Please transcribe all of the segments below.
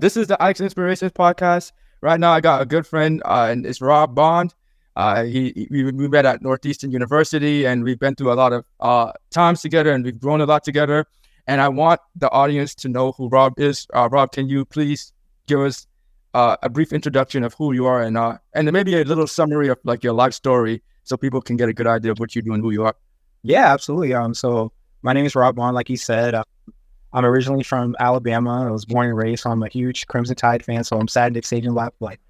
This is the Ike's Inspirations podcast. Right now, I got a good friend, and it's Rob Bond. We met at Northeastern University, and we've been through a lot of times together, and we've grown a lot together. And I want the audience to know who Rob is. Rob, can you please give us a brief introduction of who you are, and maybe a little summary of like your life story, so people can get a good idea of what you do and who you are? Yeah, absolutely. So my name is Rob Bond, like you said. I'm originally from Alabama. I was born and raised, so I'm a huge Crimson Tide fan. So I'm sad Nick Saban left, like,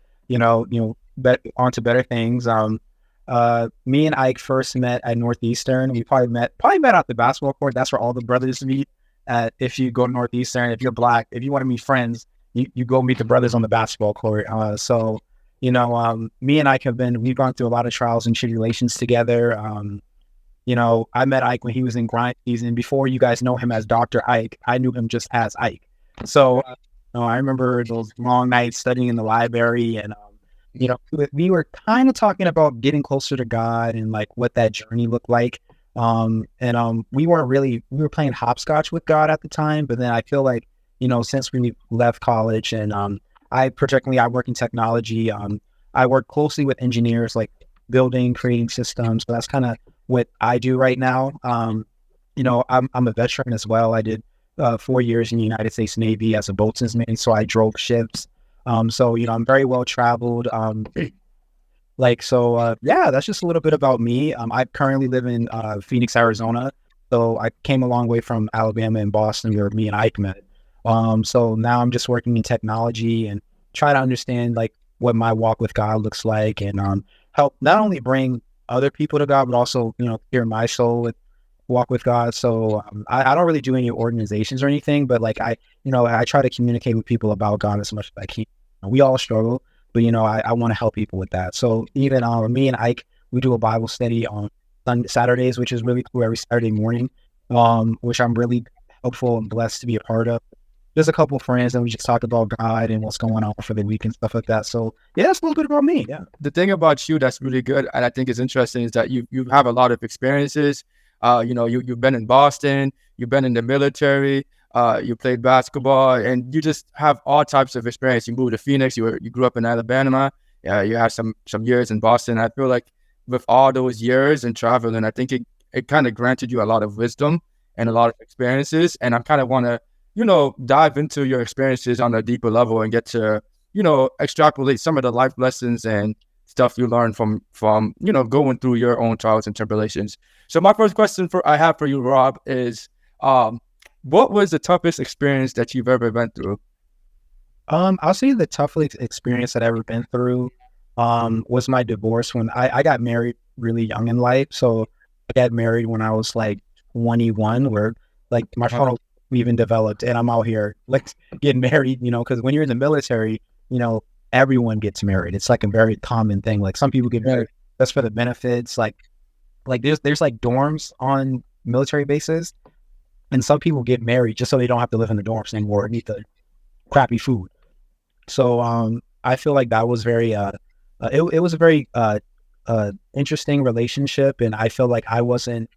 on to better things. Me and Ike first met at Northeastern. We probably met at the basketball court. That's where all the brothers meet. If you go to Northeastern, if you're Black, if you want to meet friends, you go meet the brothers on the basketball court. Me and Ike we've gone through a lot of trials and tribulations together. I met Ike when he was in grind season. Before you guys know him as Dr. Ike, I knew him just as Ike. So, I remember those long nights studying in the library, and we were kind of talking about getting closer to God and like what that journey looked like. We were playing hopscotch with God at the time, but then I feel like, since we left college and I work in technology. I work closely with engineers, like building, creating systems. So that's kind of what I do right now. I'm a veteran as well. I did 4 years in the United States Navy as a boatswain's mate, so I drove ships. I'm very well traveled. That's just a little bit about me. I currently live in Phoenix, Arizona. So I came a long way from Alabama and Boston, where me and Ike met. So now I'm just working in technology and try to understand like what my walk with God looks like, and help not only bring other people to God, but also, clear my soul with walk with God. So I don't really do any organizations or anything, but like I try to communicate with people about God as much as I can. We all struggle, but I want to help people with that. So even me and Ike, we do a Bible study on Saturdays, which is really cool, every Saturday morning, which I'm really helpful and blessed to be a part of. There's a couple of friends, and we just talk about God and what's going on for the week and stuff like that. So yeah, that's a little bit about me. Yeah. The thing about you that's really good, and I think is interesting, is that you have a lot of experiences. You've been in Boston, you've been in the military, you played basketball, and you just have all types of experience. You moved to Phoenix, you grew up in Alabama, you had some years in Boston. I feel like with all those years and traveling, I think it kind of granted you a lot of wisdom and a lot of experiences. And I kind of want to, dive into your experiences on a deeper level and get to, extrapolate some of the life lessons and stuff you learned from going through your own trials and tribulations. So my first question I have for you, Rob, is what was the toughest experience that you've ever been through? I'll say the toughest experience that I've ever been through was my divorce. When I got married really young in life. So I got married when I was like 21, where like my frontal even developed, and I'm out here like getting married, because when you're in the military, everyone gets married. It's like a very common thing. Like some people get married just for the benefits. Like there's like dorms on military bases, and some people get married just so they don't have to live in the dorms anymore and eat the crappy food. So I feel like that was very it was a very interesting relationship, and I feel like I wasn't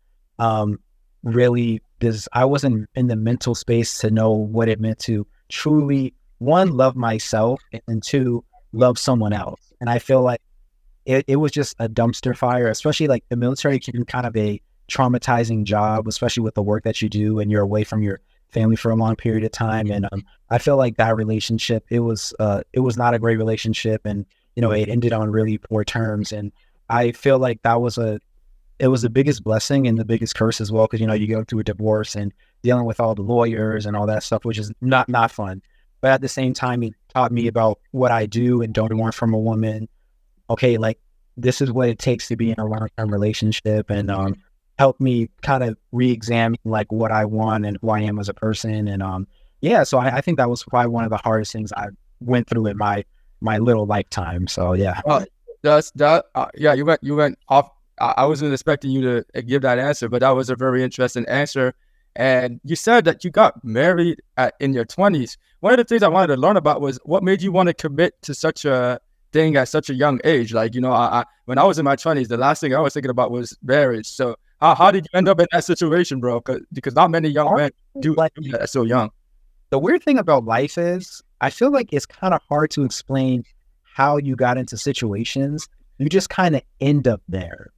I wasn't in the mental space to know what it meant to truly, one, love myself, and two, love someone else. And I feel like it was just a dumpster fire, especially like the military can be kind of a traumatizing job, especially with the work that you do and you're away from your family for a long period of time. And I feel like that relationship, it was not a great relationship, and it ended on really poor terms. And I feel like it was the biggest blessing and the biggest curse as well, because you go through a divorce and dealing with all the lawyers and all that stuff, which is not fun. But at the same time, it taught me about what I do and don't want from a woman. Okay, like this is what it takes to be in a long-term relationship, and helped me kind of re-examine like what I want and who I am as a person. And so I think that was probably one of the hardest things I went through in my little lifetime. So yeah. You went off. I wasn't expecting you to give that answer, but that was a very interesting answer. And you said that you got married in your 20s. One of the things I wanted to learn about was what made you want to commit to such a thing at such a young age. Like, when I was in my 20s, the last thing I was thinking about was marriage. So how did you end up in that situation, bro? Because not many young men do that so young. The weird thing about life is I feel like it's kind of hard to explain how you got into situations. You just kind of end up there.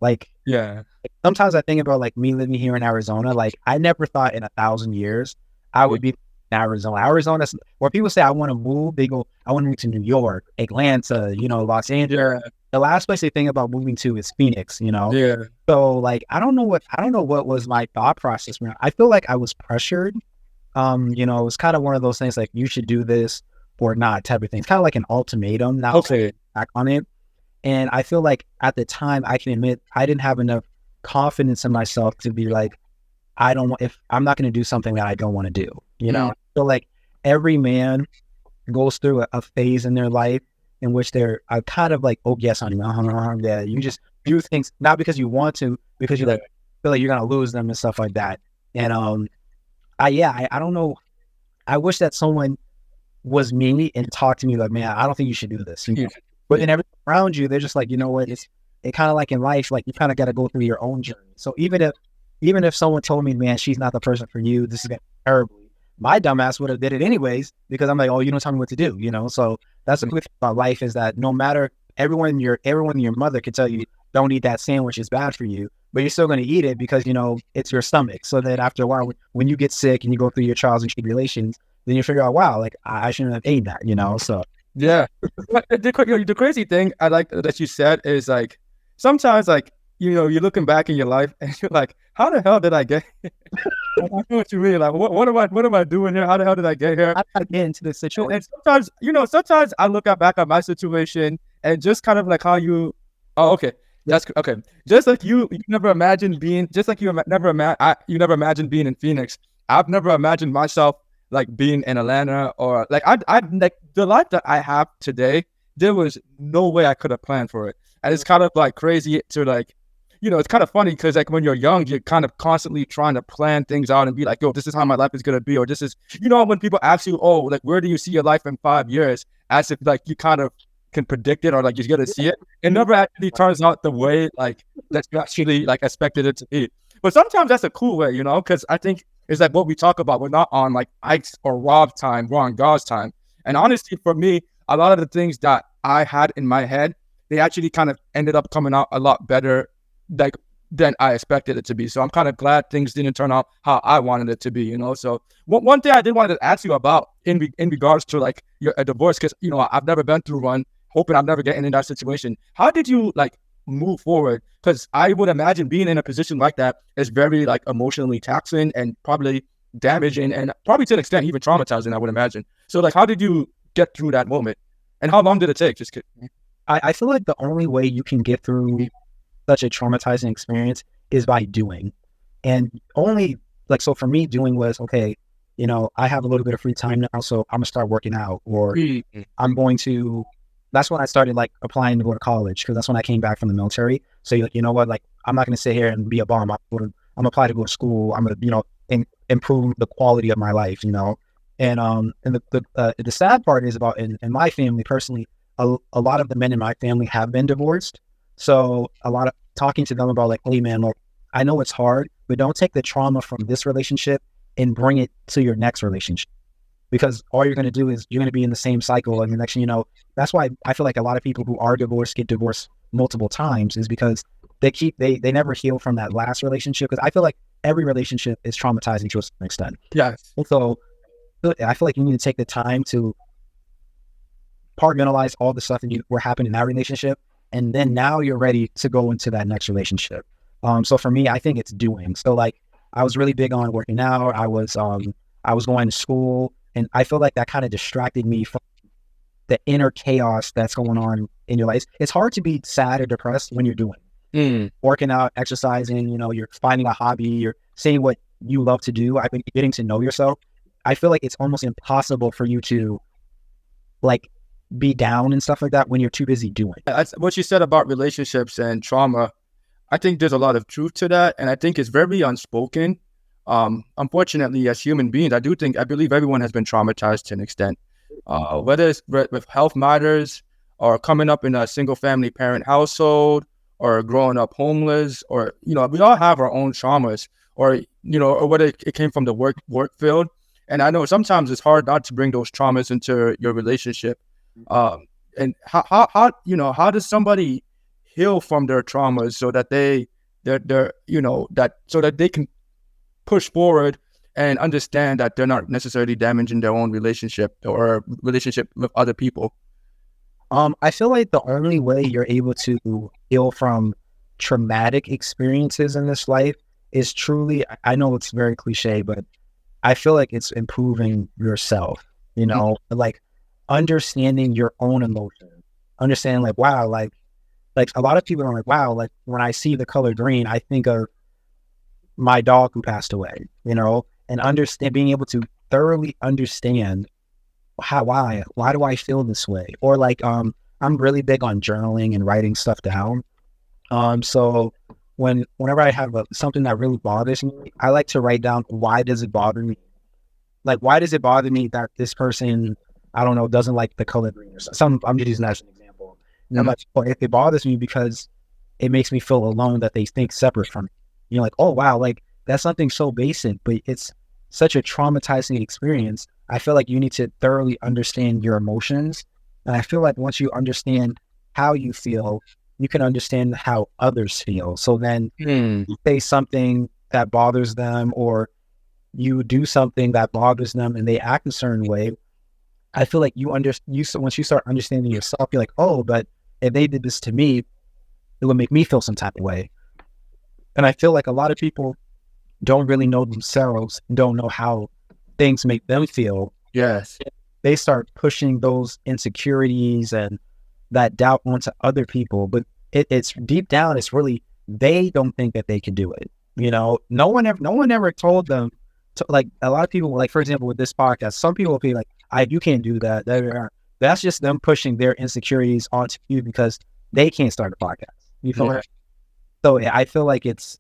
Yeah. Sometimes I think about like me living here in Arizona. Like I never thought in 1,000 years I Yeah. would be in Arizona. Arizona's where people say I want to move, they go, I want to move to New York, Atlanta, Los Angeles. Yeah. The last place they think about moving to is Phoenix. Yeah. So like I don't know what was my thought process, man. I feel like I was pressured. It was kind of one of those things like you should do this or not type of thing. It's kind of like an ultimatum now Okay. back on it. And I feel like at the time I can admit I didn't have enough confidence in myself to be like, if I'm not going to do something that I don't want to do, Mm. I feel like every man goes through a phase in their life in which they're kind of like, oh, yes, honey, yeah, you just do things not because you want to, because you Yeah. like feel like you're going to lose them and stuff like that. And I don't know. I wish that someone was me and talked to me like, man, I don't think you should do this. Yeah. But then everyone around you, they're just like, you know what? It kind of like in life, like you kind of got to go through your own journey. So even if someone told me, man, she's not the person for you, this is going to be terribly, my dumbass would have did it anyways because I'm like, oh, you don't tell me what to do, So that's the good thing about life is that no matter everyone your mother can tell you, don't eat that sandwich, it's bad for you, but you're still going to eat it because it's your stomach. So that after a while, when you get sick and you go through your trials and tribulations, then you figure out, wow, like I shouldn't have eaten that. So Yeah. But the crazy thing I like that you said is like sometimes like you're looking back in your life and you're like, how the hell did I get here? I know what you mean. Like what am I doing here? How the hell did I get here? I got to get into this situation. And sometimes I look back at my situation and just kind of like how you okay. That's okay. Just like you never imagined being just like you never imagined being in Phoenix. I've never imagined myself like being in Atlanta or like I like the life that I have today, there was no way I could have planned for it. And it's kind of like crazy to like, it's kind of funny because like when you're young, you're kind of constantly trying to plan things out and be like, yo, this is how my life is gonna be, or this is when people ask you, oh, like where do you see your life in 5 years? As if like you kind of can predict it or like you're gonna see it. It never actually turns out the way like that you actually like expected it to be. But sometimes that's a cool way, because I think it's like what we talk about. We're not on like Ike's or Rob's time. We're on God's time. And honestly, for me, a lot of the things that I had in my head, they actually kind of ended up coming out a lot better like than I expected it to be. So I'm kind of glad things didn't turn out how I wanted it to be, So one thing I did want to ask you about in regards to like a divorce, because, I've never been through one, hoping I'm never getting in that situation. How did you like move forward? Because I would imagine being in a position like that is very like emotionally taxing and probably damaging and probably to an extent even traumatizing, I would imagine. So like how did you get through that moment and how long did it take? Just kidding. I feel like the only way you can get through such a traumatizing experience is by doing. And only like, so for me, doing was, okay, I have a little bit of free time now, so I'm gonna start working out, or I'm going to, that's when I started like applying to go to college, because that's when I came back from the military. So you know what, like I'm not gonna sit here and be a bum. I'm gonna apply to go to school. I'm gonna, improve the quality of my life, And the sad part is about in my family personally, a lot of the men in my family have been divorced. So a lot of talking to them about like, hey man, look, I know it's hard, but don't take the trauma from this relationship and bring it to your next relationship, because all you're going to do is you're going to be in the same cycle. And the next thing you know, that's why I feel like a lot of people who are divorced get divorced multiple times, is because they never heal from that last relationship. Because I feel like every relationship is traumatizing to a certain extent. Yes. So I feel like you need to take the time to compartmentalize all the stuff that were happening in that relationship, and then now you're ready to go into that next relationship. So for me, I think it's doing. So like I was really big on working out. I was going to school, and I feel like that kind of distracted me from the inner chaos that's going on in your life. It's hard to be sad or depressed when you're doing working out, exercising. You're finding a hobby. You're saying what you love to do. I've been getting to know yourself. I feel like it's almost impossible for you to like be down and stuff like that when you're too busy doing. That's what you said about relationships and trauma. I think there's a lot of truth to that, and I think it's very unspoken. Unfortunately, as human beings, I believe everyone has been traumatized to an extent, whether it's with health matters or coming up in a single family parent household or growing up homeless, or we all have our own traumas, or or whether it came from the work field. And I know sometimes it's hard not to bring those traumas into your relationship. And how how does somebody heal from their traumas so that they're that so that they can push forward and understand that they're not necessarily damaging their own relationship or relationship with other people? I feel like the only way you're able to heal from traumatic experiences in this life is truly, I know it's very cliche, but I feel like it's improving yourself, like understanding your own emotions, understanding like, wow, like a lot of people are like, wow, like when I see the color green, I think of my dog who passed away, and understand, being able to thoroughly understand why do I feel this way? Or like, I'm really big on journaling and writing stuff down. So whenever I have something that really bothers me, I like to write down, why does it bother me? Like, why does it bother me that this person, I don't know, doesn't like the color green or something? I'm just using that as an example. And I'm like, well, if it bothers me because it makes me feel alone that they think separate from me. Like, oh, wow, like that's something so basic, but it's such a traumatizing experience. I feel like you need to thoroughly understand your emotions. And I feel like once you understand how you feel, you can understand how others feel. So then you say something that bothers them, or you do something that bothers them and they act a certain way. I feel like once you start understanding yourself, you're like, oh, but if they did this to me, it would make me feel some type of way. And I feel like a lot of people don't really know themselves, don't know how things make them feel. Yes. They start pushing those insecurities and that doubt onto other people. But it's deep down, it's really, they don't think that they can do it. No one ever told them to, like, a lot of people, like, for example, with this podcast, some people will be like, you can't do that. That's just them pushing their insecurities onto you because they can't start a podcast. You feel me? So I feel like it's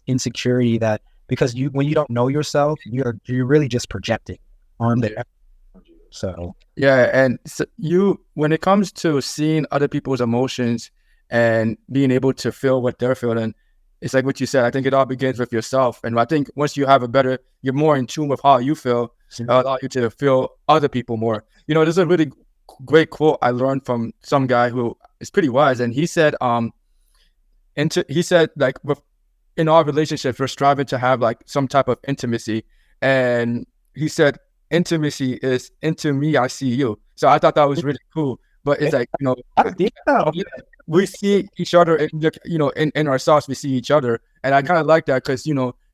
insecurity that, because when you don't know yourself, you're really just projecting on there. So yeah, and so when it comes to seeing other people's emotions and being able to feel what they're feeling, it's like what you said. I think it all begins with yourself, and I think once you have you're more in tune with how you feel, it'll allow you to feel other people more. There's a really great quote I learned from some guy who is pretty wise, and he said, like, in our relationships, we're striving to have like some type of intimacy, and he said, intimacy is into me, I see you. So I thought that was really cool. But it's like, we see each other, in ourselves, we see each other. And I kind of like that because,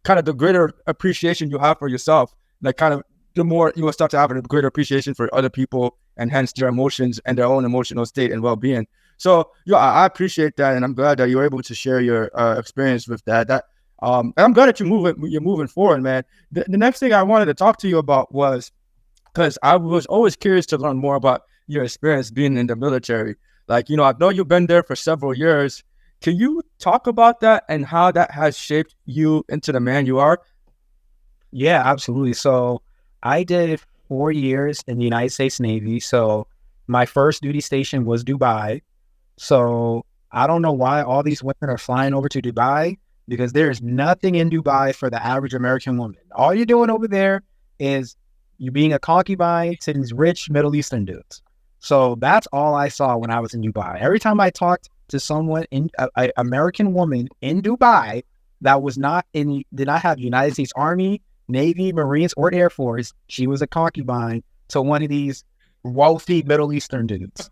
kind of the greater appreciation you have for yourself, like kind of the more you will start to have a greater appreciation for other people and hence their emotions and their own emotional state and well-being. So, I appreciate that. And I'm glad that you're able to share your experience with that. And I'm glad that you're moving forward, man. The next thing I wanted to talk to you about was, because I was always curious to learn more about your experience being in the military. Like, I know you've been there for several years. Can you talk about that and how that has shaped you into the man you are? Yeah, absolutely. So I did 4 years in the United States Navy. So my first duty station was Dubai. So I don't know why all these women are flying over to Dubai, because there's nothing in Dubai for the average American woman. All you're doing over there is you being a concubine to these rich Middle Eastern dudes. So that's all I saw when I was in Dubai. Every time I talked to someone, an American woman in Dubai that did not have United States Army, Navy, Marines, or Air Force, she was a concubine to one of these wealthy Middle Eastern dudes.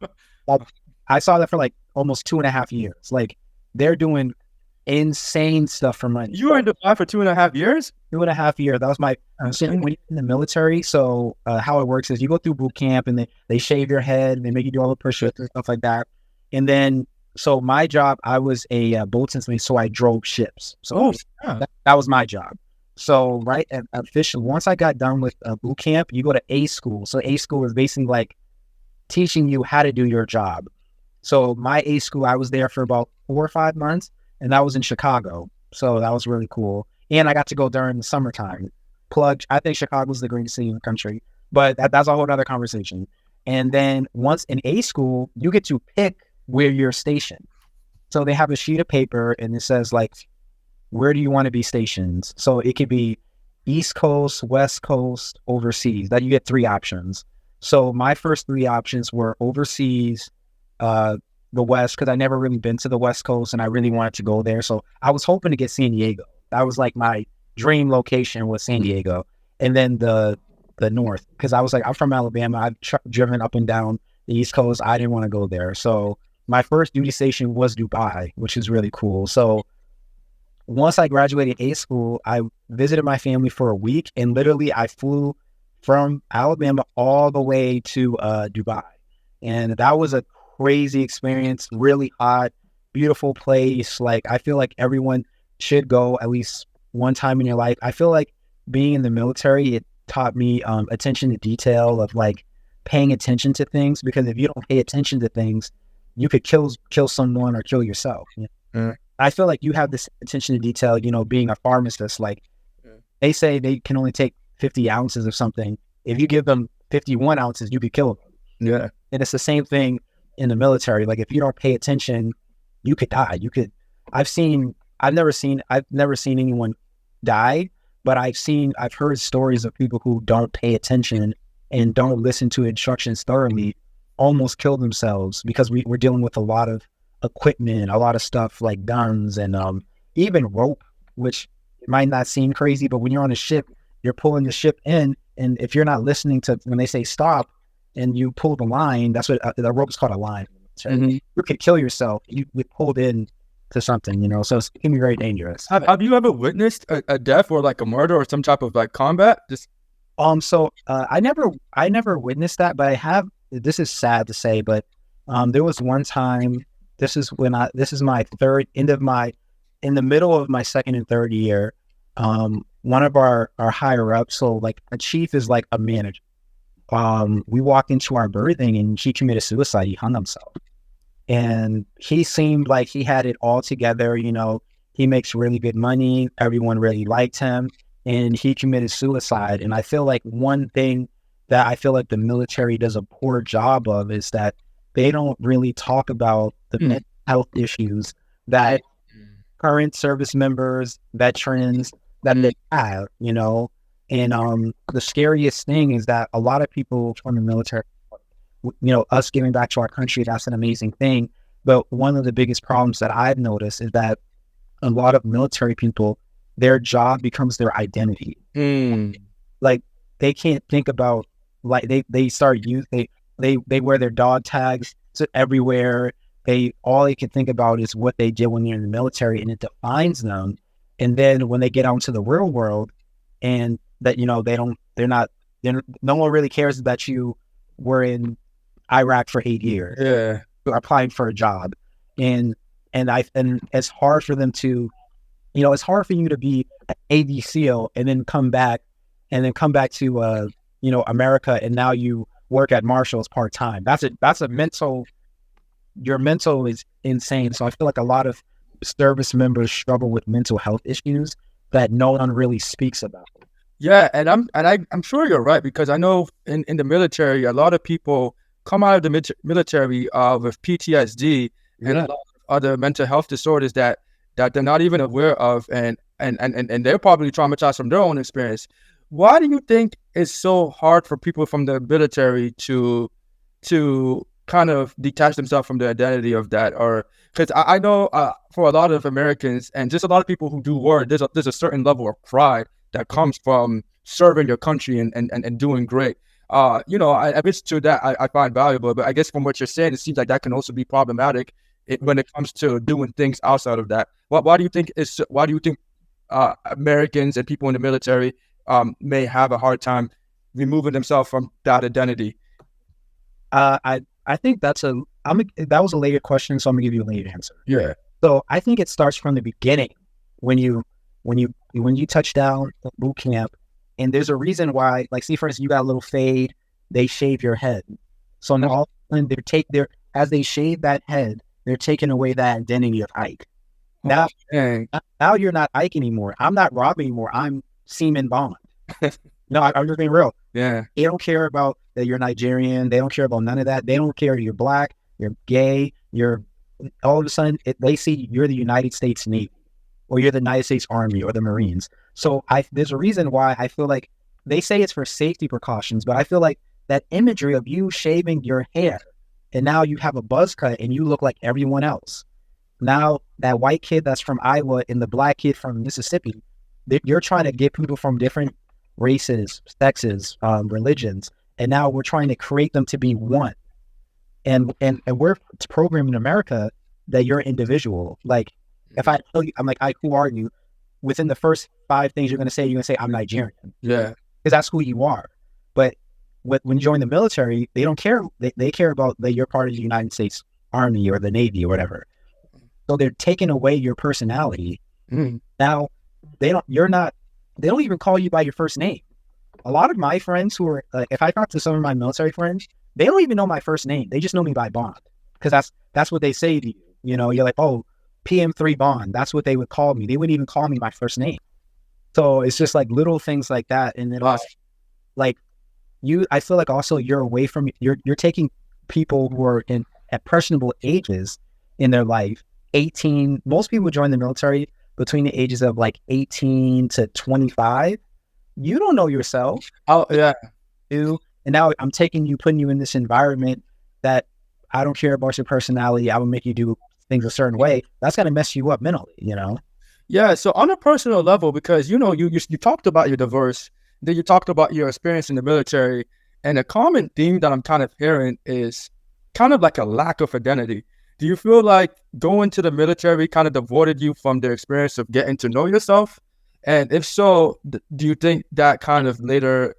I saw that for like almost 2.5 years. Like, they're doing insane stuff for money. You were in Dubai for 2.5 years? 2.5 years. That was my when you're in the military. So how it works is you go through boot camp and they shave your head and they make you do all the push-ups and stuff like that. And then, so my job, I was a boatswain, so I drove ships. So that was my job. So right at officially, once I got done with boot camp, you go to A school. So A school is basically like teaching you how to do your job. So my A school, I was there for about 4 or 5 months. And that was in Chicago. So that was really cool. And I got to go during the summertime. I think Chicago's the greatest city in the country. But that's a whole other conversation. And then once in A school, you get to pick where you're stationed. So they have a sheet of paper and it says, like, where do you want to be stationed? So it could be East Coast, West Coast, overseas. That you get 3 options. So my first 3 options were overseas, the West, because I never really been to the West Coast and I really wanted to go there. So I was hoping to get San Diego. That was like my dream location was San Diego. And then the North, because I was like, I'm from Alabama. I've driven up and down the East Coast. I didn't want to go there. So my first duty station was Dubai, which is really cool. So once I graduated A school, I visited my family for a week, and literally I flew from Alabama all the way to Dubai. And that was a crazy experience, really hot, beautiful place. Like, I feel like everyone should go at least one time in your life. I feel like being in the military, it taught me attention to detail, of like paying attention to things, because if you don't pay attention to things, you could kill someone or kill yourself. I feel like you have this attention to detail, being a pharmacist, like they say they can only take 50 ounces of something. If you give them 51 ounces, you could kill them. Yeah. And it's the same thing in the military. Like, if you don't pay attention, you could die. I've never seen anyone die, but I've heard stories of people who don't pay attention and don't listen to instructions thoroughly almost kill themselves, because we're dealing with a lot of equipment, a lot of stuff like guns and even rope, which might not seem crazy, but when you're on a ship, you're pulling the ship in, and if you're not listening to when they say stop and you pull the line, that's what the rope is called, a line. You could kill yourself. You get pulled in to something, so it can be very dangerous. Have you ever witnessed a death or like a murder or some type of like combat? I never witnessed that, but I have. This is sad to say, but there was one time. This is my in the middle of my second and third year. One of our higher ups, so like a chief is like a manager. We walked into our berthing and he committed suicide. He hung himself, and he seemed like he had it all together. He makes really good money. Everyone really liked him, and he committed suicide. And I feel like one thing that I feel like the military does a poor job of is that they don't really talk about the mental health issues that current service members, veterans, that they have, And the scariest thing is that a lot of people from the military, us giving back to our country, that's an amazing thing. But one of the biggest problems that I've noticed is that a lot of military people, their job becomes their identity. Like, they can't think about, like, they start they wear their dog tags to everywhere. All they can think about is what they did when they're in the military, and it defines them. And then when they get out into the real world, and that no one really cares that you were in Iraq for 8 years, applying for a job, and it's hard for them to, it's hard for you to be an Navy SEAL and then come back to America, and now you work at Marshall's part time. That's a mental. Your mental is insane. So I feel like a lot of service members struggle with mental health issues that no one really speaks about. Yeah, and I'm sure you're right, because I know in the military, a lot of people come out of the military with PTSD and a lot of other mental health disorders that they're not even aware of, and they're probably traumatized from their own experience. Why do you think it's so hard for people from the military to kind of detach themselves from the identity of that? Or because I know for a lot of Americans and just a lot of people who do war, there's a certain level of pride that comes from serving your country and doing great. Which to that I find valuable, but I guess from what you're saying, it seems like that can also be problematic when it comes to doing things outside of that. Why do you think Americans and people in the military may have a hard time removing themselves from that identity? I think that was a later question, so I'm gonna give you a later answer. Yeah. So I think it starts from the beginning when you touch down at boot camp, and there's a reason why. Like, see, for instance, you got a little fade, they shave your head. So now as they shave that head, they're taking away that identity of Ike. Now you're not Ike anymore. I'm not Rob anymore. I'm Seaman Bond. No, I'm just being real. Yeah. They don't care about that you're Nigerian. They don't care about none of that. They don't care you're black, you're gay, all of a sudden, they see you're the United States Navy, or you're the United States Army or the Marines. So there's a reason why I feel like they say it's for safety precautions, but I feel like that imagery of you shaving your hair and now you have a buzz cut and you look like everyone else. Now that white kid that's from Iowa and the black kid from Mississippi, you're trying to get people from different races, sexes, religions, and now we're trying to create them to be one. And we're programming in America that you're individual. Like if I tell you, I'm like, who are you? Within the first 5 things you're going to say, I'm Nigerian. Yeah. Because that's who you are. But when you join the military, they don't care. They care about that you're part of the United States Army or the Navy or whatever. So they're taking away your personality. Now they don't even call you by your first name. A lot of my friends who are like, if I talk to some of my military friends, they don't even know my first name. They just know me by Bond. Because that's what they say to you. You know, you're like, oh, PM3 Bond. That's what they would call me. They wouldn't even call me my first name. So it's just like little things like that. And then also, like I feel like also you're away from, you're taking people who are at impressionable ages in their life, 18, most people join the military between the ages of like 18 to 25. You don't know yourself. Oh, yeah. And now I'm putting you in this environment that I don't care about your personality. I will make you do things a certain way. That's going to mess you up mentally, you know? Yeah. So on a personal level, because, you know, you talked about your diverse, then you talked about your experience in the military, and a common theme that I'm kind of hearing is kind of like a lack of identity. Do you feel like going to the military kind of devoted you from the experience of getting to know yourself? And if so, do you think that kind of later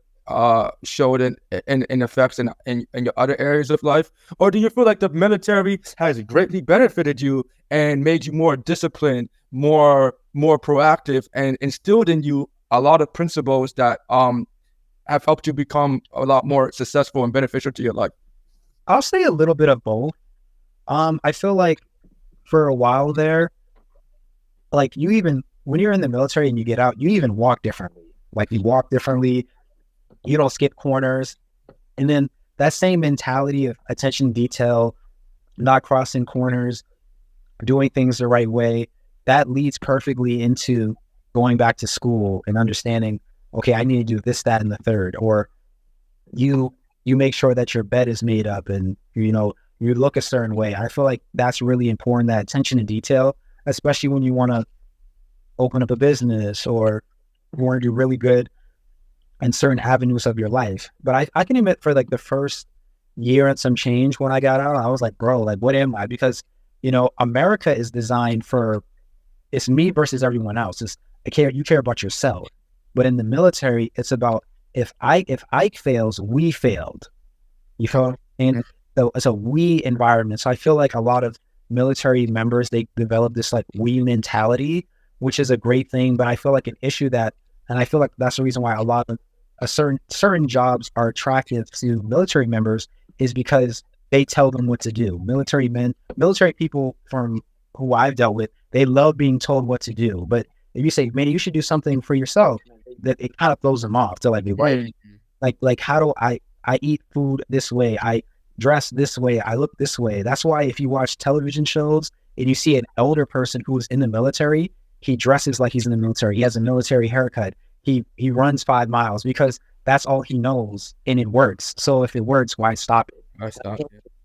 showed in effects in your other areas of life? Or do you feel like the military has greatly benefited you and made you more disciplined, more proactive, and instilled in you a lot of principles that have helped you become a lot more successful and beneficial to your life? I'll say a little bit of both. I feel like for a while there, like when you're in the military and you get out, you even walk differently. Like you walk differently, you don't skip corners. And then that same mentality of attention to detail, not crossing corners, doing things the right way, that leads perfectly into going back to school and understanding, okay, I need to do this, that, and the third. Or you make sure that your bed is made up and, you know, you look a certain way. I feel like that's really important, that attention to detail, especially when you want to open up a business or you want to do really good in certain avenues of your life. But I can admit for like the first year and some change when I got out, I was like, bro, like, what am I? Because, you know, America is designed for, it's me versus everyone else. You care about yourself. But in the military, it's about if Ike fails, we failed. You feel? And so it's a we environment. So I feel like a lot of military members, they develop this like we mentality, which is a great thing. But I feel like an issue and I feel like that's the reason why a lot of certain jobs are attractive to military members is because they tell them what to do. Military people from who I've dealt with, they love being told what to do. But if you say, man, you should do something for yourself, that it kind of throws them off. They're like, right, like how do I eat food this way? I dress this way. I look this way. That's why if you watch television shows and you see an elder person who is in the military, he dresses like he's in the military. He has a military haircut. He runs 5 miles because that's all he knows and it works. So if it works, why stop it? It's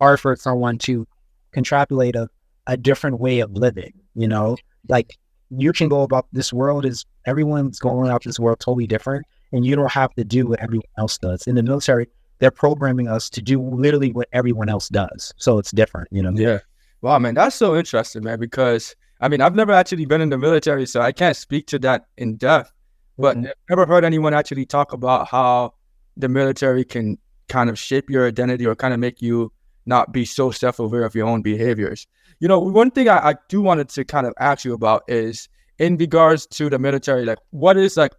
hard for someone to contrapolate a different way of living, you know? Like you can go about this world everyone's going out this world totally different, and you don't have to do what everyone else does. In the military, they're programming us to do literally what everyone else does. So it's different, you know? Yeah. Wow, man, that's so interesting, man, because I mean, I've never actually been in the military, so I can't speak to that in depth, but I've never heard anyone actually talk about how the military can kind of shape your identity or kind of make you not be so self-aware of your own behaviors. You know, one thing I do wanted to kind of ask you about is in regards to the military, like what is like,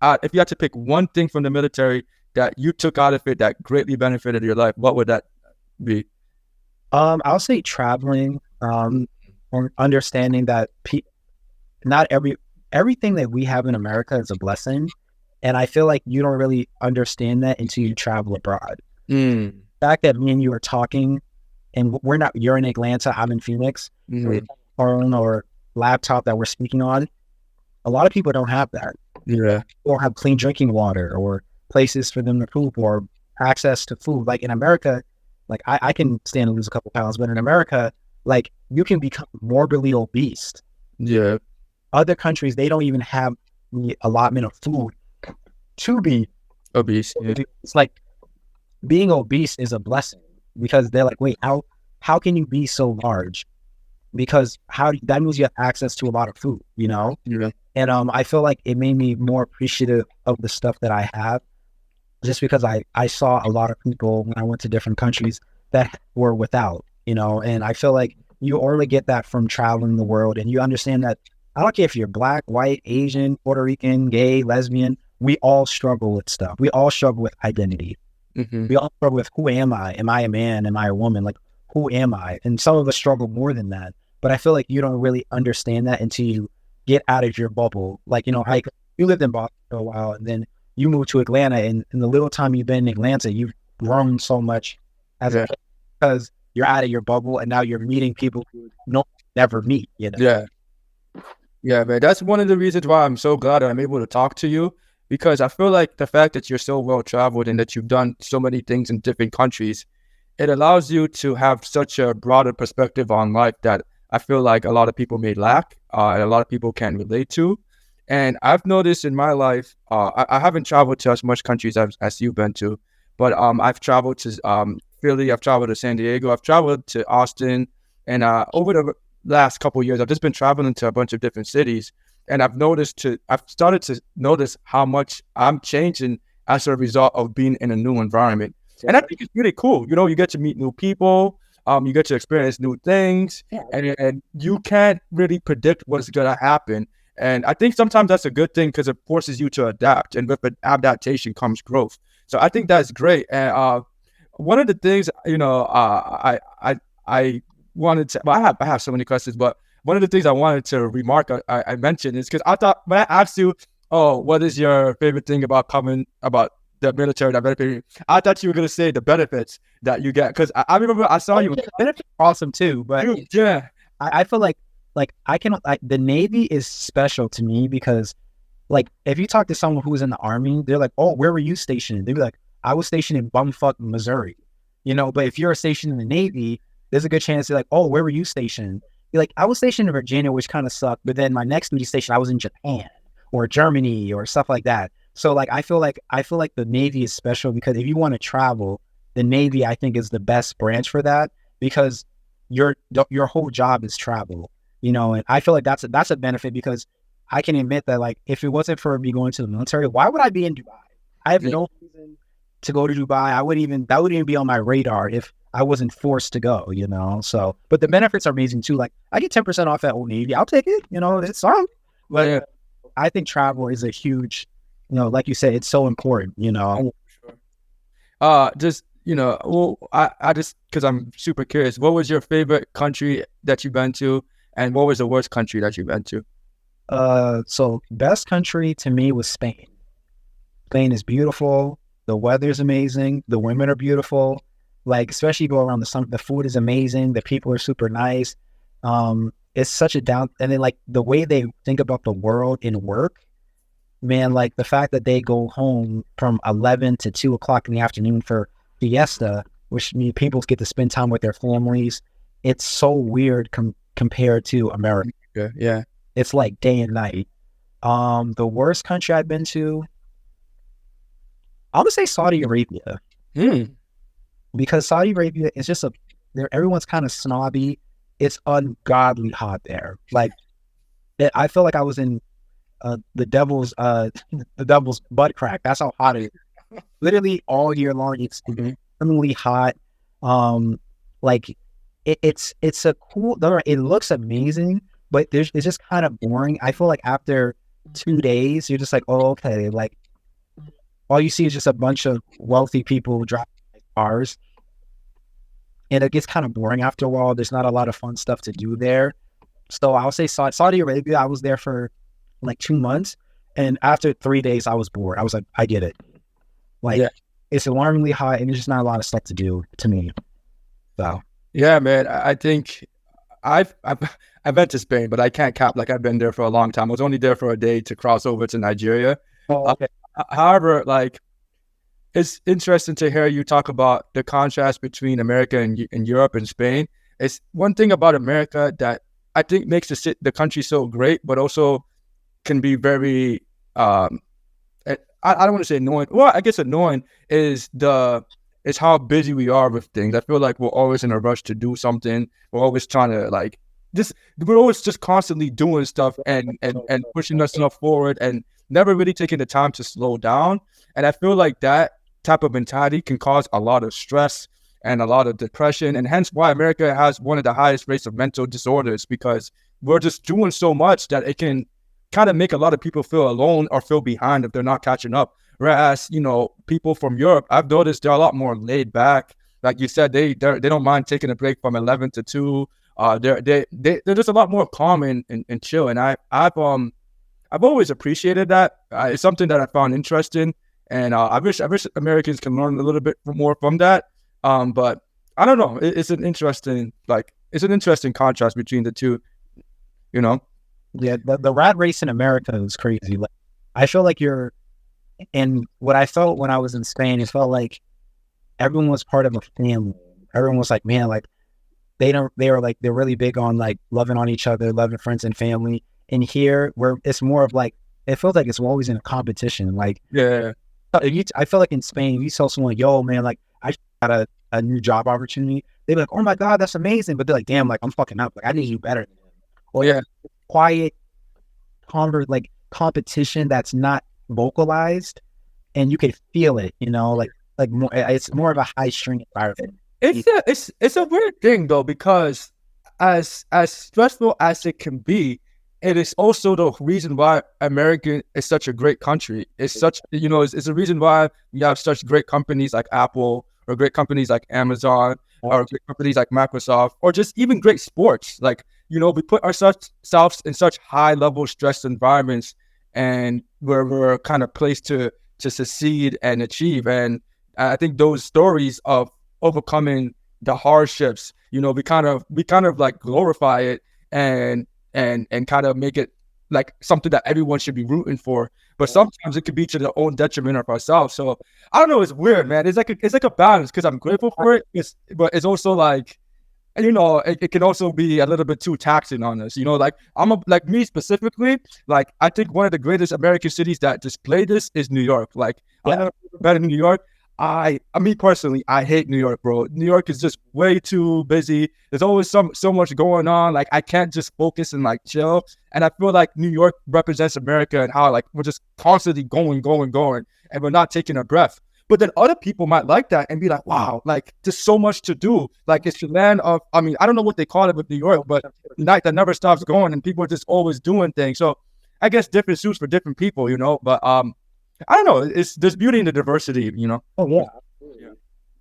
if you had to pick one thing from the military that you took out of it that greatly benefited your life, what would that be? I'll say traveling, or understanding that not everything that we have in America is a blessing. And I feel like you don't really understand that until you travel abroad. The fact that me and you are talking and you're in Atlanta, I'm in Phoenix, phone or laptop that we're speaking on, a lot of people don't have that. Yeah. or have clean drinking water or places for them to poop or access to food. Like in America, like I can stand to lose a couple pounds, but in America, like you can become morbidly obese. Yeah. Other countries, they don't even have the allotment of food to be. Obese. Yeah. It's like being obese is a blessing because they're like, wait, how can you be so large? Because that means you have access to a lot of food, you know? Yeah. And I feel like it made me more appreciative of the stuff that I have, just because I saw a lot of people when I went to different countries that were without, you know, and I feel like you only get that from traveling the world, and you understand that I don't care if you're black, white, Asian, Puerto Rican, gay, lesbian, we all struggle with stuff. We all struggle with identity. Mm-hmm. We all struggle with, who am I? Am I a man? Am I a woman? Like, who am I? And some of us struggle more than that. But I feel like you don't really understand that until you get out of your bubble. Like, you know, like you lived in Boston for a while and then you moved to Atlanta, and in the little time you've been in Atlanta, you've grown so much because you're out of your bubble and now you're meeting people who you never meet, you know? Yeah. Yeah, man. That's one of the reasons why I'm so glad that I'm able to talk to you, because I feel like the fact that you're so well traveled and that you've done so many things in different countries, it allows you to have such a broader perspective on life that I feel like a lot of people may lack, and a lot of people can't relate to. And I've noticed in my life, I haven't traveled to as much countries as you've been to, but I've traveled to Philly, I've traveled to San Diego, I've traveled to Austin, and over the last couple of years, I've just been traveling to a bunch of different cities, and I've started to notice how much I'm changing as a result of being in a new environment. And I think it's really cool. You know, you get to meet new people, you get to experience new things, and you can't really predict what's going to happen. And I think sometimes that's a good thing because it forces you to adapt, and with adaptation comes growth. So I think that's great. And one of the things, you know, I wanted to, well, I have so many questions, but one of the things I wanted to remark, I mentioned is because I thought when I asked you, oh, what is your favorite thing about the military, I thought you were going to say the benefits that you get. Because I remember I saw you. Benefits are awesome too, but yeah, I feel like the Navy is special to me because, like, if you talk to someone who's in the Army, they're like, oh, where were you stationed? They'd be like, I was stationed in bumfuck Missouri, you know. But if you're stationed in the Navy, there's a good chance they're like, oh, where were you stationed? You're like, I was stationed in Virginia, which kind of sucked. But then my next duty station, I was in Japan or Germany or stuff like that. So like, I feel like the Navy is special because if you want to travel, the Navy, I think, is the best branch for that because your whole job is travel, you know. And I feel like that's a benefit because I can admit that, like, if it wasn't for me going to the military, why would I be in Dubai? I have no reason to go to Dubai. That wouldn't even be on my radar if I wasn't forced to go, you know. So, but the benefits are amazing too. Like, I get 10% off at Old Navy. I'll take it. You know, it's fine. But I think travel is a huge, you know, like you said, it's so important, you know. Just, you know, well, I just, because I'm super curious, what was your favorite country that you've been to, and what was the worst country that you've been to? So best country to me was Spain. Spain is beautiful. The weather's amazing. The women are beautiful. Like, especially go around the summer, the food is amazing. The people are super nice. It's such a and then like the way they think about the world in work, man, like the fact that they go home from 11 to 2 o'clock in the afternoon for fiesta, which means people get to spend time with their families. It's so weird compared to America. Yeah. It's like day and night. The worst country I've been to, I'm gonna say Saudi Arabia. Because Saudi Arabia is just everyone's kind of snobby. It's ungodly hot there. Like, I feel like I was in the devil's butt crack. That's how hot it is. Literally all year long, it's extremely hot. Like it's a cool. It looks amazing, but it's just kind of boring. I feel like after 2 days, you're just like, oh, okay. Like, all you see is just a bunch of wealthy people driving cars, and it gets kind of boring after a while. There's not a lot of fun stuff to do there. So I'll say Saudi Arabia, I was there for like 2 months, and after 3 days, I was bored. I was like, I get it. Like, it's alarmingly hot, and there's just not a lot of stuff to do to me. So yeah, man, I think I've been to Spain, but I can't cap like I've been there for a long time. I was only there for a day to cross over to Nigeria. Oh, Uh, okay. however, like it's interesting to hear you talk about the contrast between America and Europe and Spain. It's one thing about America that I think makes the country so great, but also can be very I don't want to say annoying. Well, I guess annoying is how busy we are with things. I feel like we're always in a rush to do something. We're always trying to like just we're always just constantly doing stuff and pushing ourselves forward and never really taking the time to slow down. And I feel like that type of mentality can cause a lot of stress and a lot of depression, and hence why America has one of the highest rates of mental disorders, because we're just doing so much that it can kind of make a lot of people feel alone or feel behind if they're not catching up. Whereas, people from Europe, I've noticed they're a lot more laid back. Like you said, they don't mind taking a break from 11 to 2. They're just a lot more calm and chill. And I've always appreciated that. It's something that I found interesting, and I wish Americans can learn a little bit more from that. But I don't know. It's an interesting contrast between the two. Yeah, the rat race in America is crazy. Like, I feel like and what I felt when I was in Spain, it felt like everyone was part of a family. Everyone was like, man, like they're really big on like loving on each other, loving friends and family. And here, where it's more of like, it feels like it's always in a competition. Like, Yeah. I feel like in Spain, if you tell someone, yo, man, like I got a new job opportunity, they'd be like, oh my God, that's amazing. But they're like, damn, like I'm fucking up. Like I need to do better than him. Or Yeah. quiet, competition that's not vocalized, and you can feel it. Like more, it's more of a high string environment. It's a weird thing though, because as stressful as it can be, it is also the reason why America is such a great country. It's a reason why we have such great companies like Apple, or great companies like Amazon, or great companies like Microsoft, or just even great sports. Like, we put ourselves in such high level stress environments, and where we're kind of placed to succeed and achieve. And I think those stories of overcoming the hardships, we kind of like glorify it and kind of make it like something that everyone should be rooting for. But sometimes it could be to the own detriment of ourselves. So I don't know. It's weird, man. It's like a balance, because I'm grateful for it. But it's also like, it can also be a little bit too taxing on us. Like like me specifically, like I think one of the greatest American cities that display this is New York. Like I've never been in New York. Me personally, I hate New York, bro. New York is just way too busy. There's always so much going on. Like I can't just focus and like chill. And I feel like New York represents America, and how like we're just constantly going, and we're not taking a breath. But then other people might like that and be like, wow, like there's so much to do. Like it's the land of, I don't know what they call it with New York, but the night that never stops going, and people are just always doing things. So I guess different suits for different people, but I don't know. There's beauty in the diversity, Oh yeah.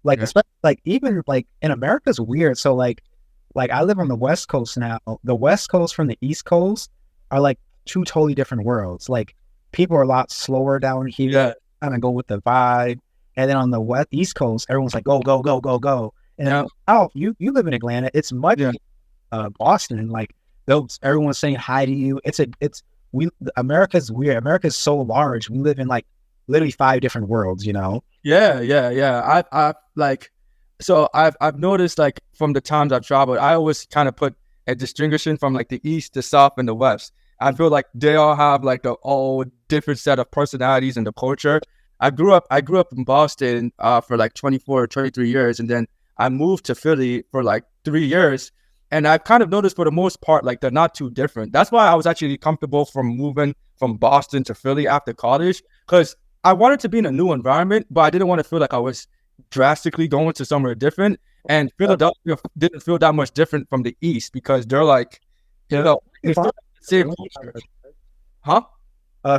Like, Yeah. especially like even like in America's weird. So like I live on the West Coast now. The West Coast from the East Coast are like two totally different worlds. Like people are a lot slower down here, Yeah. kind of go with the vibe. And then on the East Coast, everyone's like, go, go, go, go, go. And Yeah. you live in Atlanta. It's much Boston. Like everyone's saying hi to you. America's weird. America's so large. We live in like literally 5 different worlds, Yeah. I've noticed, like, from the times I've traveled, I always kind of put a distinguishing from like the East, the South, and the West. I feel like they all have like the all different set of personalities and the culture. I grew up in Boston for like 24 or 23 years, and then I moved to Philly for like 3 years. And I've kind of noticed, for the most part, like they're not too different. That's why I was actually comfortable from moving from Boston to Philly after college, because I wanted to be in a new environment, but I didn't want to feel like I was drastically going to somewhere different. And Philadelphia didn't feel that much different from the East, because they're like, it's the same culture. Huh?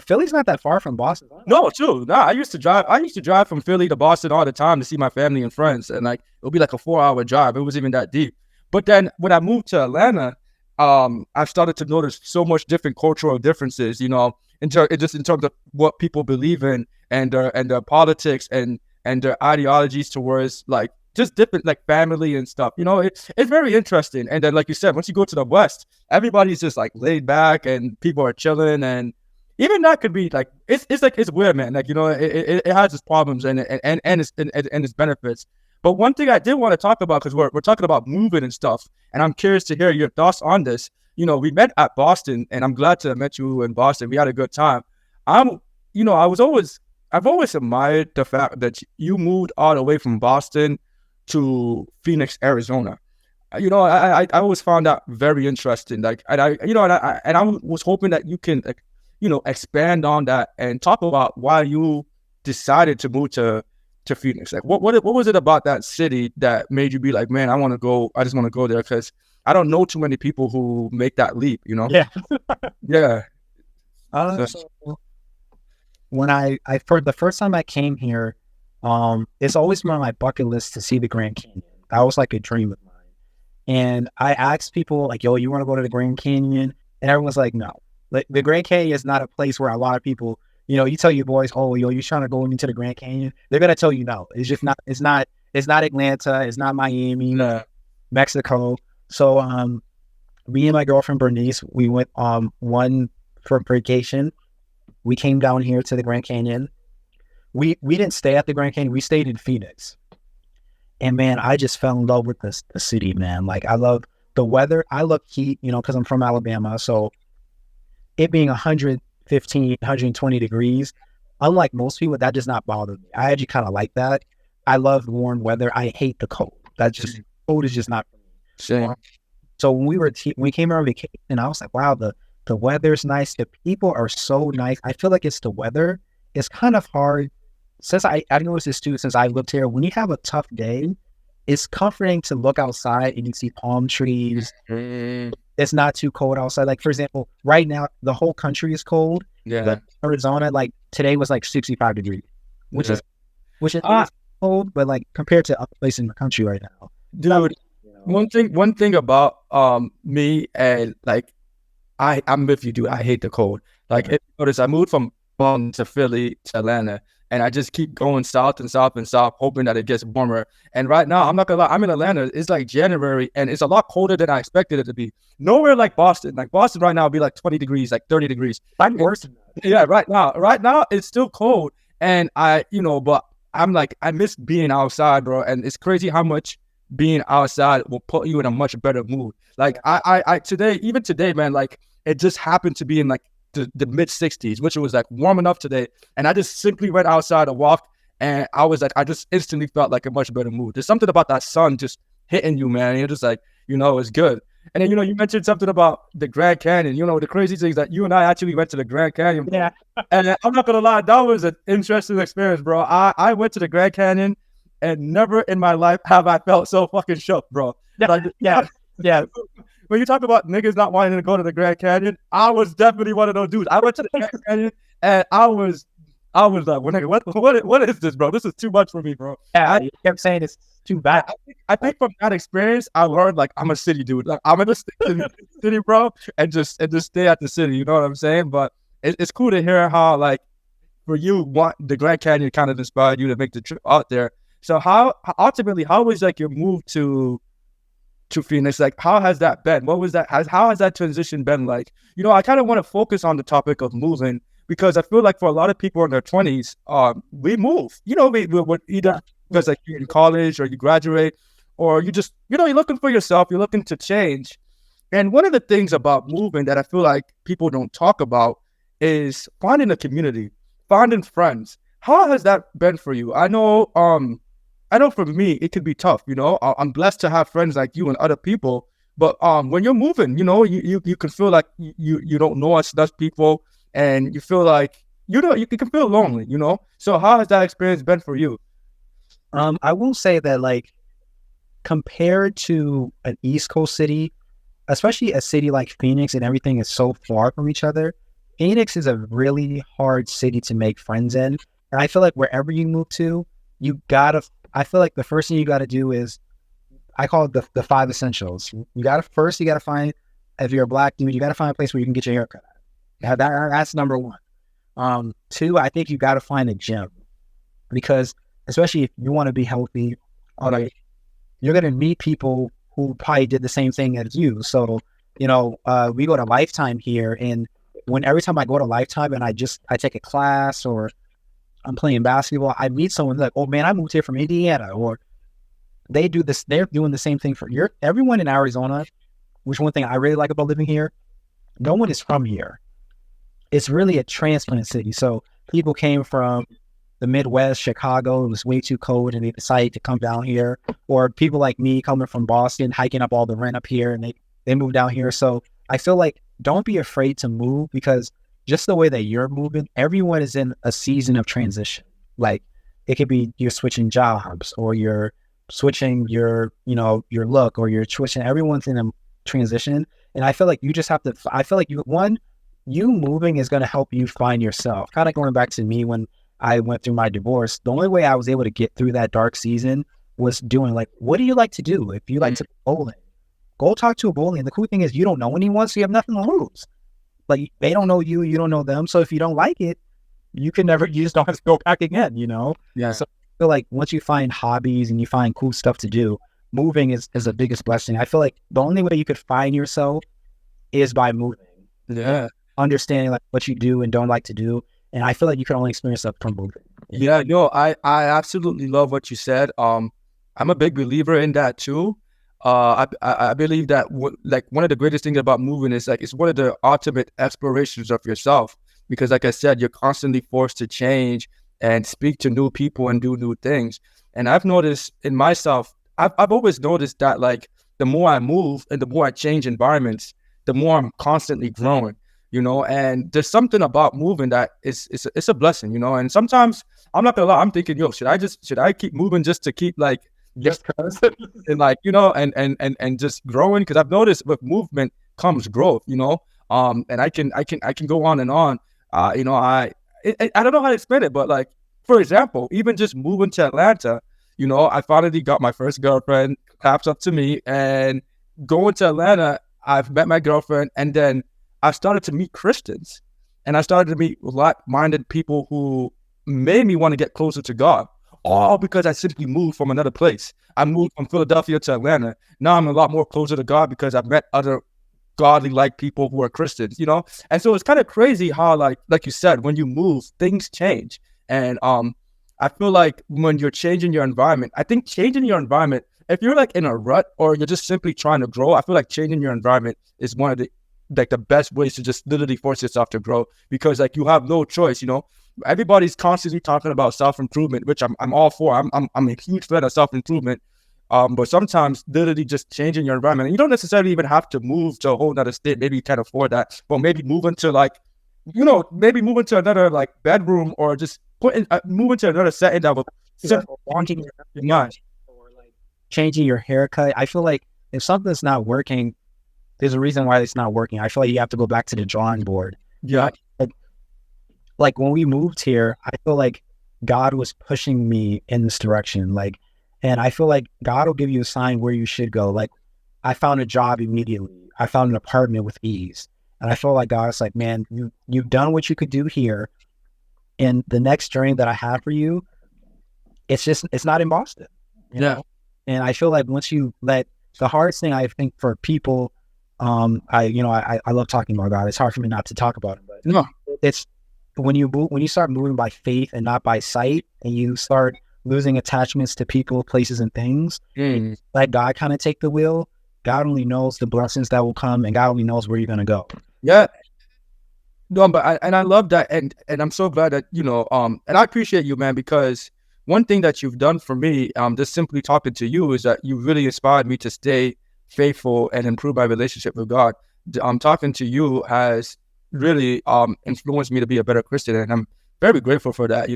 Philly's not that far from Boston. No, true. Nah, I used to drive from Philly to Boston all the time to see my family and friends, and like it would be like a 4-hour drive. It wasn't even that deep. But then when I moved to Atlanta, I've started to notice so much different cultural differences, in terms of what people believe in, and their politics and their ideologies towards like just different like family and stuff. You know, it's very interesting. And then like you said, once you go to the West, everybody's just like laid back and people are chilling, and even that could be like it's like it's weird, man. Like, you know, it has its problems and its benefits. But one thing I did want to talk about, because we're talking about moving and stuff, and I'm curious to hear your thoughts on this. You know, we met at Boston, and I'm glad to have met you in Boston. We had a good time. I'm, you know, I've always admired the fact that you moved all the way from Boston to Phoenix, Arizona. You know, I always found that very interesting. Like, and I, you know, and I was hoping that you can, like, you know, expand on that and talk about why you decided to move to Phoenix. Like, what was it about that city that made you be like, man, I just want to go there, because I don't know too many people who make that leap, you know? Yeah. Yeah. So when I for the first time I came here, it's always been on my bucket list to see the Grand Canyon. That was like a dream of mine. And I asked people like, yo, you want to go to the Grand Canyon? And everyone's like, no. Like, the Grand Canyon is not a place where a lot of people, you know, you tell your boys, oh, yo, you're trying to go into the Grand Canyon. They're gonna tell you no. It's just not. It's not Atlanta. It's not Miami, Mexico. So, me and my girlfriend Bernice, we went one for vacation. We came down here to the Grand Canyon. We didn't stay at the Grand Canyon. We stayed in Phoenix. And man, I just fell in love with the city, man. Like, I love the weather. I love heat, you know, because I'm from Alabama. So it being 115, 120 degrees, unlike most people, that does not bother me. I actually kind of like that. I love warm weather. I hate the cold. Cold is just not for me. Same. So when we came on vacation, I was like, wow, the weather's nice. The people are so nice. I feel like it's the weather. It's kind of hard. Since I noticed this too, since I lived here, when you have a tough day, it's comforting to look outside and you see palm trees. It's not too cold outside. Like, for example, right now, the whole country is cold. Yeah. But Arizona, like today was like 65 degrees, which is cold, but like compared to other places in the country right now. Dude, you know? one thing about me, and like I'm with you, dude. I hate the cold. Like, if you notice, I moved from Boston to Philly to Atlanta, and I just keep going south and south and south, hoping that it gets warmer. And right now, I'm not gonna lie, I'm in Atlanta. It's like January, and it's a lot colder than I expected it to be. Nowhere like Boston. Like, Boston right now would be like 20 degrees, like 30 degrees. I'm worse than that. Yeah, right now it's still cold, and but I'm like, I miss being outside, bro. And it's crazy how much being outside will put you in a much better mood. Like, even today, man, like, it just happened to be in like the mid 60s, which was like warm enough today. And I just simply went outside and walked, and I was like, I just instantly felt like a much better mood. There's something about that sun just hitting you, man. And you're just like, you know, it's good. And then, you know, you mentioned something about the Grand Canyon. You know, the crazy thing is that you and I actually went to the Grand Canyon. Yeah. And I'm not gonna lie, that was an interesting experience, bro. I went to the Grand Canyon, and never in my life have I felt so fucking shook, bro. Like, Yeah. when you talk about niggas not wanting to go to the Grand Canyon, I was definitely one of those dudes. I went to the Grand Canyon, and I was like, well, nigga, what is this, bro? This is too much for me, bro. Yeah, you kept saying it's too bad. I think from that experience, I learned, like, I'm a city dude. Like, I'm gonna stick to the city, bro, and just stay at the city. You know what I'm saying? But it's cool to hear how, like, for you, the Grand Canyon kind of inspired you to make the trip out there. So how was like your move to Phoenix? Like, how has that been? What was that? How has that transition been like? You know, I kind of want to focus on the topic of moving, because I feel like for a lot of people in their 20s, we move. You know, we're either because like you're in college or you graduate, or you just, you know, you're looking for yourself, you're looking to change. And one of the things about moving that I feel like people don't talk about is finding a community, finding friends. How has that been for you? I know for me, it could be tough. You know, I'm blessed to have friends like you and other people. But when you're moving, you know, you can feel like you don't know us people, and you feel like, you know, you can feel lonely. You know, so how has that experience been for you? I will say that, like, compared to an East Coast city, especially a city like Phoenix, and everything is so far from each other, Phoenix is a really hard city to make friends in. And I feel like wherever you move to, I feel like the first thing you gotta do is, I call it the 5 essentials. You gotta find, if you're a black dude, you gotta find a place where you can get your hair cut at. That's number 1. 2, I think you gotta find a gym, because especially if you want to be healthy, you're going to meet people who probably did the same thing as you. So, we go to Lifetime here, and every time I go to Lifetime and I take a class or I'm playing basketball, I meet someone like, oh man, I moved here from Indiana, or they're doing the same thing everyone in Arizona, which one thing I really like about living here, no one is from here. It's really a transplant city. So people came from the Midwest, Chicago, it was way too cold and they decided to come down here. Or people like me coming from Boston, hiking up all the rent up here, and they moved down here. So I feel like don't be afraid to move, because just the way that you're moving, everyone is in a season of transition. Like it could be you're switching jobs, or you're switching your look, or you're switching, everyone's in a transition. And I feel like you just have to, you moving is going to help you find yourself. Kind of going back to me when I went through my divorce, the only way I was able to get through that dark season was doing like, what do you like to do? If you like to bowling, go talk to a bowling. And the cool thing is you don't know anyone, so you have nothing to lose. Like they don't know you, you don't know them. So if you don't like it, you just don't have to go back again, Yeah. So I feel like once you find hobbies and you find cool stuff to do, moving is the biggest blessing. I feel like the only way you could find yourself is by moving. Yeah. Understanding like what you do and don't like to do. And I feel like you can only experience that from moving. Yeah, no, I absolutely love what you said. I'm a big believer in that too. I believe that like one of the greatest things about moving is like it's one of the ultimate explorations of yourself, because like I said, you're constantly forced to change and speak to new people and do new things. And I've noticed in myself, I've always noticed that like the more I move and the more I change environments, the more I'm constantly growing. And there's something about moving that it's a blessing, and sometimes I'm not gonna lie, I'm thinking, should I keep moving just to keep like just and like, and just growing? Because I've noticed with movement comes growth, and I can go on and on. I don't know how to explain it, but like, for example, even just moving to Atlanta, I finally got my first girlfriend, claps up to me, and going to Atlanta, I've met my girlfriend, and then I started to meet Christians, and I started to meet like-minded people who made me want to get closer to God, all because I simply moved from another place. I moved from Philadelphia to Atlanta. Now I'm a lot more closer to God because I've met other godly-like people who are Christians, And so it's kind of crazy how, like you said, when you move, things change. And I feel like when you're changing your environment, I think changing your environment, if you're like in a rut or you're just simply trying to grow, I feel like changing your environment is one of the best ways to just literally force yourself to grow, because like you have no choice. Everybody's constantly talking about self-improvement, which I'm all for. I'm a huge fan of self-improvement. But sometimes literally just changing your environment, and you don't necessarily even have to move to a whole nother state. Maybe you can't afford that, but maybe moving to like, maybe moving to another like bedroom, or just moving to another setting that will wanting your mind, or like changing your haircut. I feel like if something's not working, there's a reason why it's not working. I feel like you have to go back to the drawing board. Yeah. Like when we moved here, I feel like God was pushing me in this direction. And I feel like God will give you a sign where you should go. Like I found a job immediately. I found an apartment with ease. And I feel like God's like, man, you've done what you could do here. And the next journey that I have for you, it's not in Boston. You know? And I feel like once you the hardest thing I think for people, I love talking about God. It's hard for me not to talk about it, but no, it's when you start moving by faith and not by sight, and you start losing attachments to people, places, and things. Let God kind of take the wheel. God only knows the blessings that will come, and God only knows where you're gonna go. Yeah. No, but I love that, and I'm so glad that and I appreciate you, man, because one thing that you've done for me, just simply talking to you, is that you really inspired me to stay faithful and improve my relationship with God. Talking to you has really influenced me to be a better Christian, and I'm very grateful for that.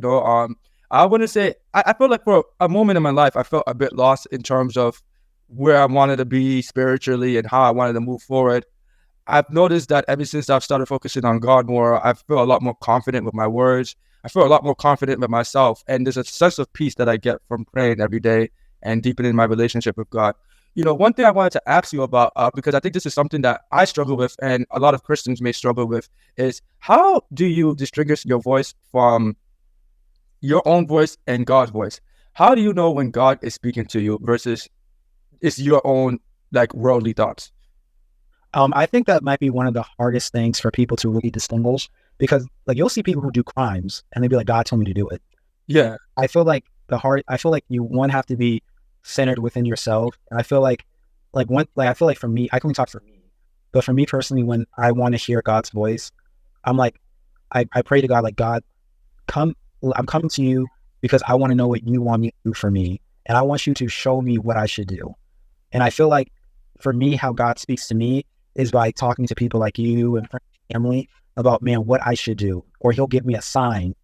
I want to say I feel like for a moment in my life I felt a bit lost in terms of where I wanted to be spiritually and how I wanted to move forward. I've noticed that ever since I've started focusing on God more, I feel a lot more confident with my words. I feel a lot more confident with myself, and there's a sense of peace that I get from praying every day and deepening my relationship with God. One thing I wanted to ask you about, because I think this is something that I struggle with and a lot of Christians may struggle with, is how do you distinguish your voice from your own voice and God's voice? How do you know when God is speaking to you versus it's your own like worldly thoughts? I think that might be one of the hardest things for people to really distinguish, because like you'll see people who do crimes and they'll be like, God told me to do it. Yeah. I feel like you one have to be centered within yourself. And I feel like I feel like for me, I can only talk for me, but for me personally, when I want to hear God's voice, I'm like, I pray to God, like, God, I'm coming to you because I want to know what you want me to do for me. And I want you to show me what I should do. And I feel like for me, how God speaks to me is by talking to people like you and family about, man, what I should do. Or he'll give me a sign.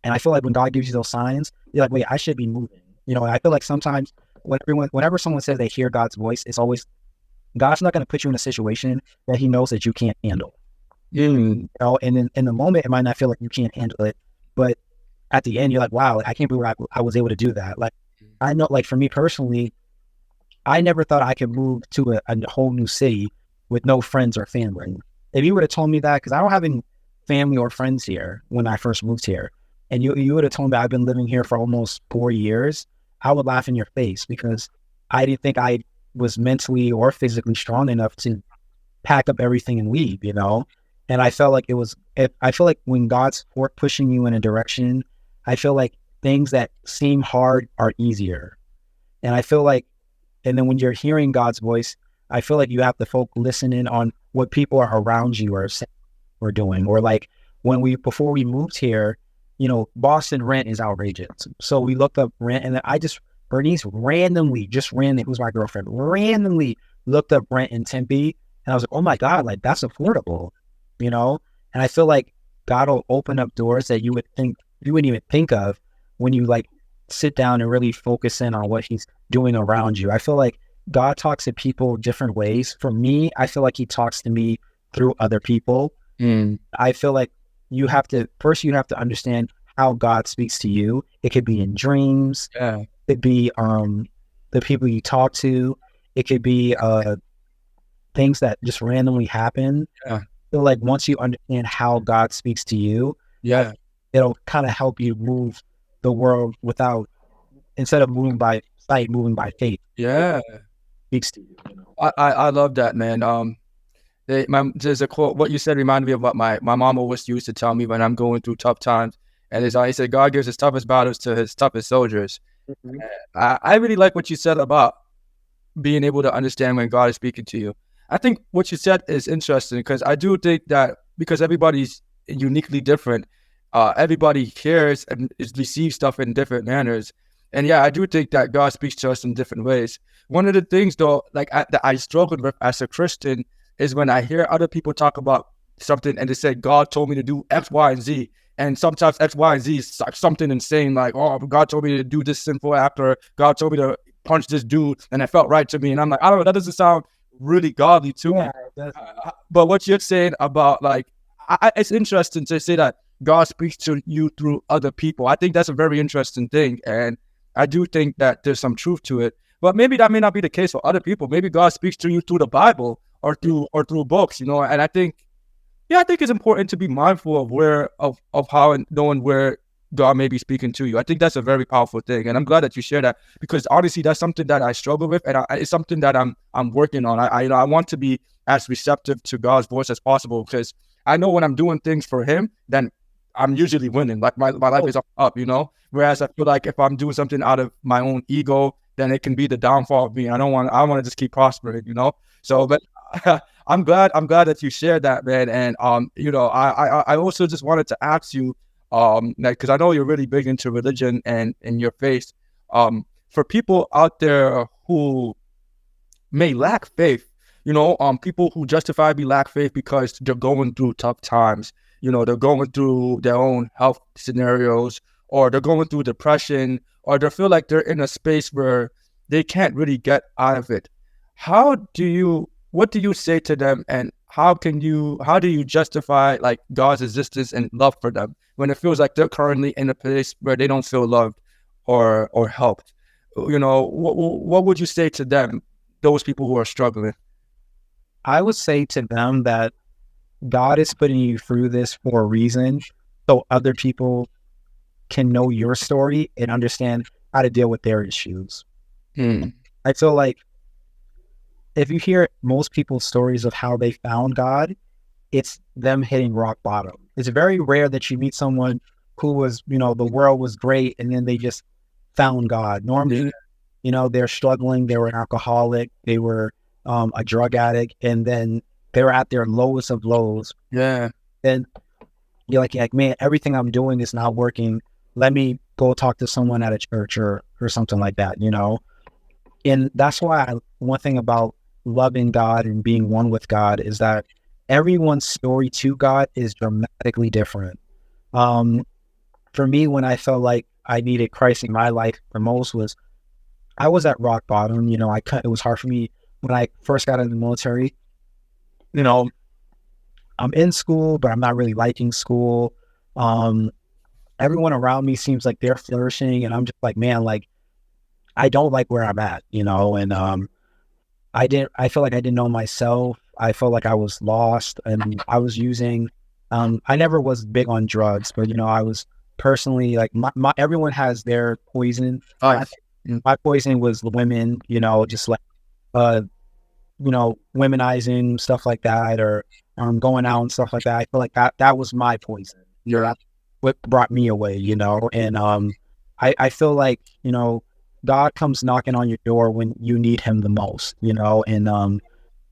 And I feel like when God gives you those signs, you're like, wait, I should be moving. You know, I feel like sometimes whenever someone says they hear God's voice, it's always, God's not going to put you in a situation that he knows that you can't handle. You know, and in the moment, it might not feel like you can't handle it, but at the end, you're like, wow, I can't believe I was able to do that. Like, I know, like for me personally, I never thought I could move to a whole new city with no friends or family. If you would have told me that, because I don't have any family or friends here when I first moved here, and you would have told me I've been living here for almost 4 years, I would laugh in your face, because I didn't think I was mentally or physically strong enough to pack up everything and leave, you know? And I felt like I feel like when God's pushing you in a direction, I feel like things that seem hard are easier. And I feel like, and then when you're hearing God's voice, I feel like you have to listen in on what people are around you are saying or doing. Or like before we moved here, you know, Boston rent is outrageous. So we looked up rent, and Bernice randomly, who's my girlfriend, randomly looked up rent in Tempe. And I was like, oh my God, like that's affordable, you know? And I feel like God will open up doors that you wouldn't even think of when you like sit down and really focus in on what he's doing around you. I feel like God talks to people different ways. For me, I feel like he talks to me through other people. I feel like you have to understand how God speaks to you. It could be in dreams. Yeah. It could be the people you talk to. It could be things that just randomly happen. Yeah. So like once you understand how God speaks to you, Yeah, it'll kind of help you move the world instead of moving by sight, moving by faith. yeah. Speaks to you. You know? I love that, man. There's a quote. What you said reminded me of what my mom always used to tell me when I'm going through tough times. And he said, God gives his toughest battles to his toughest soldiers. Mm-hmm. I really like what you said about being able to understand when God is speaking to you. I think what you said is interesting, because I do think that because everybody's uniquely different, everybody hears and receives stuff in different manners. And yeah, I do think that God speaks to us in different ways. One of the things, though, that I struggled with as a Christian is when I hear other people talk about something and they say, God told me to do X, Y, and Z. And sometimes X, Y, and Z is like something insane, like, oh, God told me to do this sinful act, or God told me to punch this dude, and it felt right to me. And I'm like, I don't know, that doesn't sound really godly to me. But what you're saying about, like, it's interesting to say that God speaks to you through other people. I think that's a very interesting thing. And I do think that there's some truth to it. But maybe that may not be the case for other people. Maybe God speaks to you through the Bible or through books, you know. And I think it's important to be mindful of how and knowing where God may be speaking to you. I think that's a very powerful thing, and I'm glad that you share that, because honestly, that's something that I struggle with, and it's something that I'm working on. I want to be as receptive to God's voice as possible, because I know when I'm doing things for Him, then I'm usually winning. Like my life is up, you know. Whereas I feel like if I'm doing something out of my own ego, then it can be the downfall of me. I want to just keep prospering, you know. So, but I'm glad that you shared that, man. And you know, I also just wanted to ask you, because I know you're really big into religion and in your faith. For people out there who may lack faith, you know, people who justifiably lack faith because they're going through tough times, you know, they're going through their own health scenarios, or they're going through depression, or they feel like they're in a space where they can't really get out of it. What do you say to them, and how do you justify like God's existence and love for them when it feels like they're currently in a place where they don't feel loved or helped? You know, what would you say to them, those people who are struggling? I would say to them that God is putting you through this for a reason, so other people can know your story and understand how to deal with their issues. I feel like if you hear most people's stories of how they found God, it's them hitting rock bottom. It's very rare that you meet someone who was, the world was great and then they just found God. Normally, they're struggling. They were an alcoholic. They were a drug addict. And then they were at their lowest of lows. Yeah. And you're like, man, everything I'm doing is not working. Let me go talk to someone at a church or something like that, And that's why one thing about loving God and being one with God is that everyone's story to God is dramatically different. For me, when I felt like I needed Christ in my life the most was I was at rock bottom. It was hard for me when I first got in the military. I'm in school, but I'm not really liking school. Everyone around me seems like they're flourishing, and I'm just like, man, like I don't like where I'm at, and I feel like I didn't know myself. I felt like I was lost, and I was using. I never was big on drugs, but I was personally like my everyone has their poison. My poison was women, just like womenizing, stuff like that, or going out and stuff like that. I feel like that was my poison. Yeah. What brought me away, and I feel like, God comes knocking on your door when you need him the most, and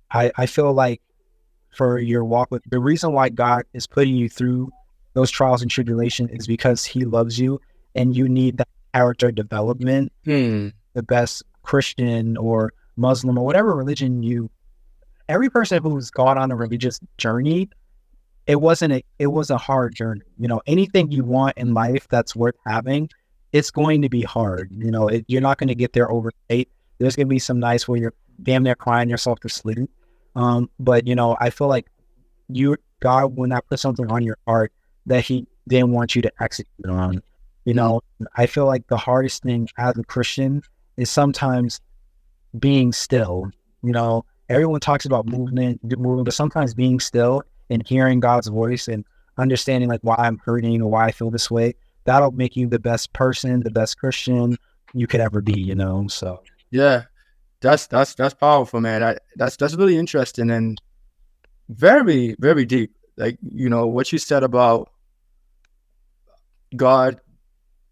I feel like for your walk with the reason why God is putting you through those trials and tribulation is because he loves you and you need that character development. The best Christian or Muslim or whatever religion every person who's gone on a religious journey, it was a hard journey. Anything you want in life that's worth having, it's going to be hard. You're not going to get there overnight. There's going to be some nights where you're damn near crying yourself to sleep. But I feel like God will not put something on your heart that he didn't want you to execute on. I feel like the hardest thing as a Christian is sometimes being still. Everyone talks about movement, but sometimes being still and hearing God's voice and understanding like why I'm hurting or why I feel this way, that'll make you the best person, the best Christian you could ever be, so. Yeah, that's powerful, man. That's really interesting and very, very deep. Like, what you said about God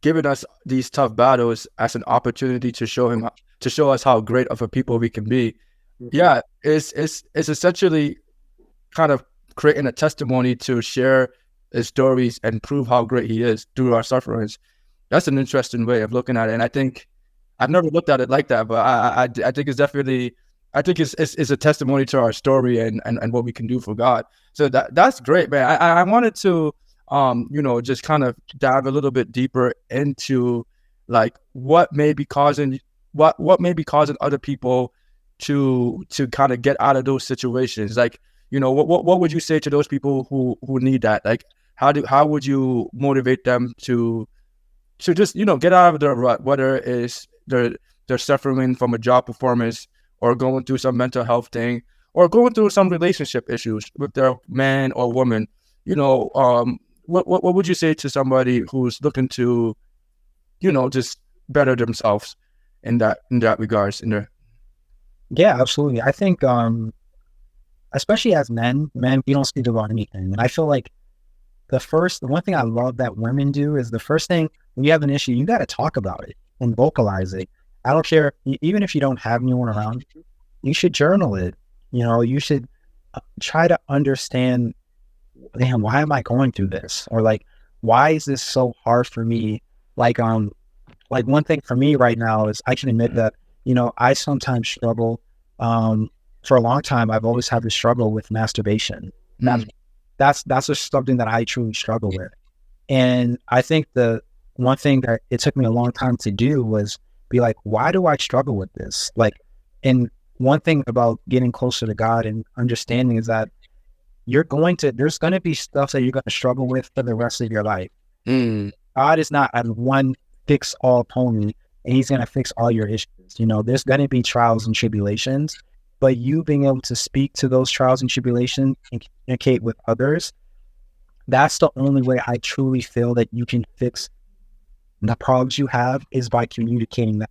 giving us these tough battles as an opportunity to show us how great of a people we can be. Yeah, it's essentially kind of creating a testimony to share his stories and prove how great he is through our sufferings. That's an interesting way of looking at it, and I think I've never looked at it like that, but I think it's definitely, I think it's a testimony to our story and what we can do for God. So that's great, man. I wanted to just kind of dive a little bit deeper into like what may be causing other people to kind of get out of those situations. Like, what would you say to those people who need that? Like, how would you motivate them to just, get out of their rut, whether it's they're suffering from a job performance or going through some mental health thing or going through some relationship issues with their man or woman, what would you say to somebody who's looking to, just better themselves in that regards? Yeah, absolutely. I think, especially as men, we don't speak about anything. And I feel like the one thing I love that women do is the first thing when you have an issue, you got to talk about it and vocalize it. I don't care, even if you don't have anyone around you should journal it. You should try to understand, damn, why am I going through this? Or like, why is this so hard for me? Like one thing for me right now is I can admit that, I sometimes struggle. For a long time, I've always had to struggle with masturbation. That's just something that I truly struggle with. And I think the one thing that it took me a long time to do was be like, why do I struggle with this? Like, and one thing about getting closer to God and understanding is that there's going to be stuff that you're going to struggle with for the rest of your life. God is not a one fix all pony and he's going to fix all your issues. There's going to be trials and tribulations, but you being able to speak to those trials and tribulations and communicate with others, that's the only way I truly feel that you can fix the problems you have is by communicating that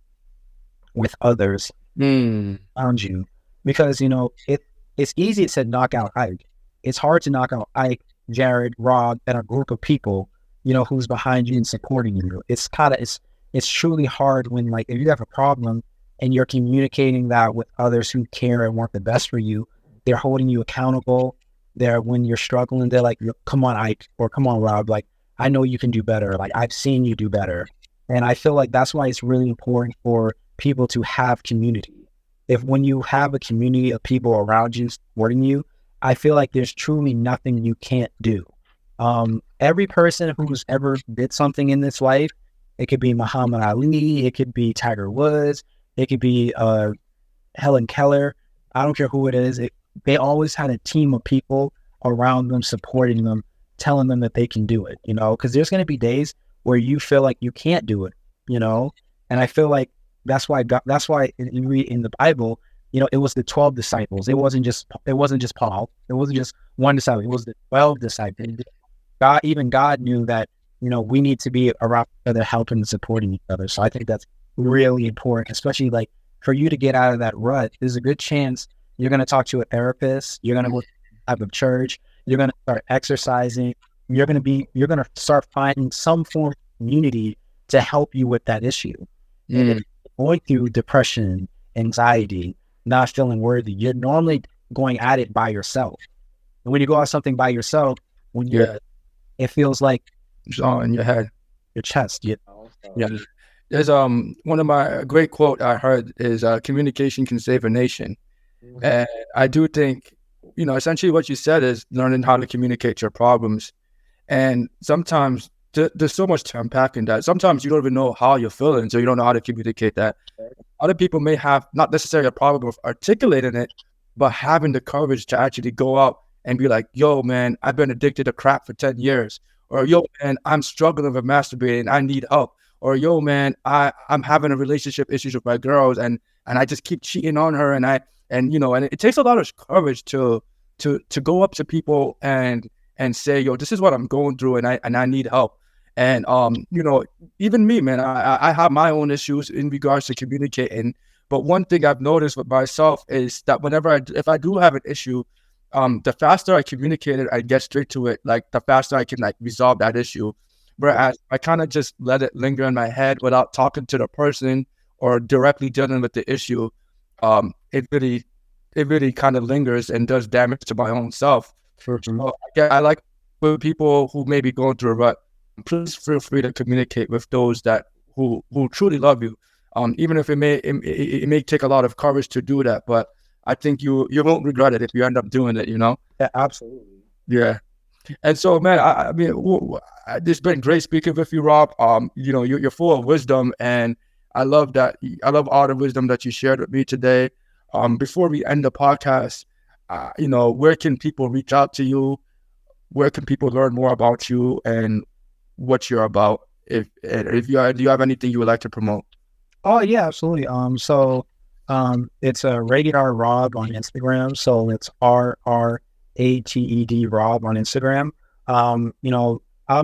with others around you. because it's easy to knock out Ike. It's hard to knock out Ike, Jared, Rob, and a group of people, who's behind you and supporting you. It's truly hard when, like, if you have a problem and you're communicating that with others who care and want the best for you, they're holding you accountable. When you're struggling, they're like, come on, Ike, or come on, Rob. Like, I know you can do better. Like, I've seen you do better. And I feel like that's why it's really important for people to have community. When you have a community of people around you supporting you, I feel like there's truly nothing you can't do. Every person who's ever did something in this life, it could be Muhammad Ali, it could be Tiger Woods, it could be Helen Keller. I don't care who it is. They always had a team of people around them, supporting them, telling them that they can do it, because there's going to be days where you feel like you can't do it, and I feel like that's why you read in the Bible, it was the 12 disciples. It wasn't just Paul. It wasn't just one disciple. It was the 12 disciples. God knew that, we need to be around each other, helping and supporting each other. So I think that's really important, especially like for you to get out of that rut. There's a good chance you're going to talk to a therapist. You're going to go to a type of church. You're going to start exercising. You're going to start finding some form of community to help you with that issue. And if you're going through depression, anxiety, not feeling worthy, you're normally going at it by yourself. And when you go at something by yourself, it feels like it's all in your head, your chest. Yeah. There's one of my great quote I heard is communication can save a nation. And I do think, essentially what you said is learning how to communicate your problems. And sometimes there's so much to unpack in that. Sometimes you don't even know how you're feeling, so you don't know how to communicate that. Other people may have not necessarily a problem with articulating it, but having the courage to actually go out and be like, yo, man, I've been addicted to crack for 10 years. Or, yo, man, I'm struggling with masturbating. I need help. Or, yo, man, I'm having a relationship issues with my girls and I just keep cheating on her. And it takes a lot of courage to go up to people and say, yo, this is what I'm going through and I need help. And, even me, man, I have my own issues in regards to communicating. But one thing I've noticed with myself is that if I do have an issue, the faster I communicate it, I get straight to it. Like, the faster I can resolve that issue. Whereas I kind of just let it linger in my head without talking to the person or directly dealing with the issue. It really kind of lingers and does damage to my own self. So I like with people who may be going through a rut, please feel free to communicate with those who truly love you. Even if it may take a lot of courage to do that, but I think you won't regret it if you end up doing it, Yeah, absolutely. Yeah. And so, man, I mean, it's been great speaking with you, Rob. You're full of wisdom, and I love that. I love all the wisdom that you shared with me today. Before we end the podcast, where can people reach out to you? Where can people learn more about you and what you're about? Do you have anything you would like to promote? Oh yeah, absolutely. It's a Radar Rob on Instagram. So it's RRATED Rob on Instagram. I'm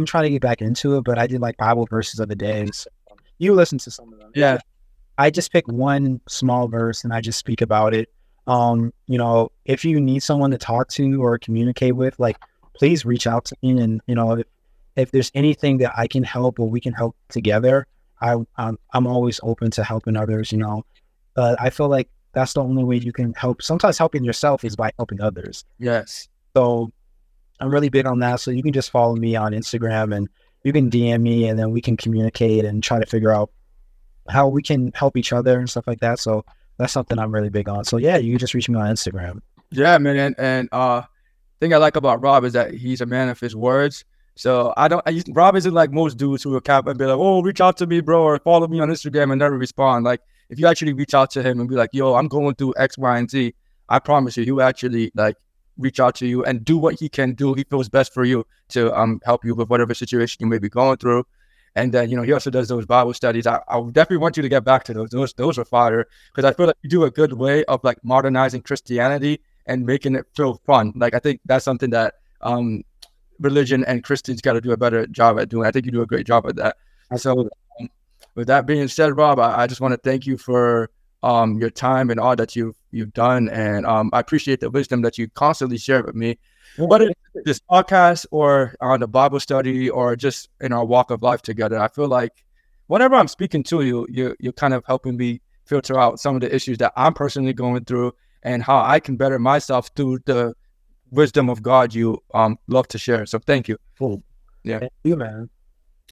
trying to get back into it, but I did like Bible verses of the day. So you listen to some of them. Yeah. I just pick one small verse and I just speak about it. If you need someone to talk to or communicate with, like, please reach out to me. And, if there's anything that I can help or we can help together, I'm always open to helping others, But I feel like that's the only way you can help. Sometimes helping yourself is by helping others. Yes. So I'm really big on that. So you can just follow me on Instagram and you can DM me and then we can communicate and try to figure out how we can help each other and stuff like that. So that's something I'm really big on. So yeah, you can just reach me on Instagram. Yeah, man. And thing I like about Rob is that he's a man of his words. So Rob isn't like most dudes who will cap and be like, oh, reach out to me, bro, or follow me on Instagram and never respond. Like, if you actually reach out to him and be like, yo, I'm going through X, Y, and Z, I promise you, he will actually reach out to you and do what he can do. He feels best for you to help you with whatever situation you may be going through. And then, he also does those Bible studies. I definitely want you to get back to those. Those are fire, because I feel like you do a good way of modernizing Christianity and making it feel fun. I think that's something that religion and Christians got to do a better job at doing. I think you do a great job at that. So with that being said, Rob, I just want to thank you for your time and all that you've done. And I appreciate the wisdom that you constantly share with me, whether it's this podcast or on the Bible study or just in our walk of life together. I feel like whenever I'm speaking to you, you're kind of helping me filter out some of the issues that I'm personally going through and how I can better myself through the wisdom of God you love to share. So thank you. Cool. Yeah. Thank you, man.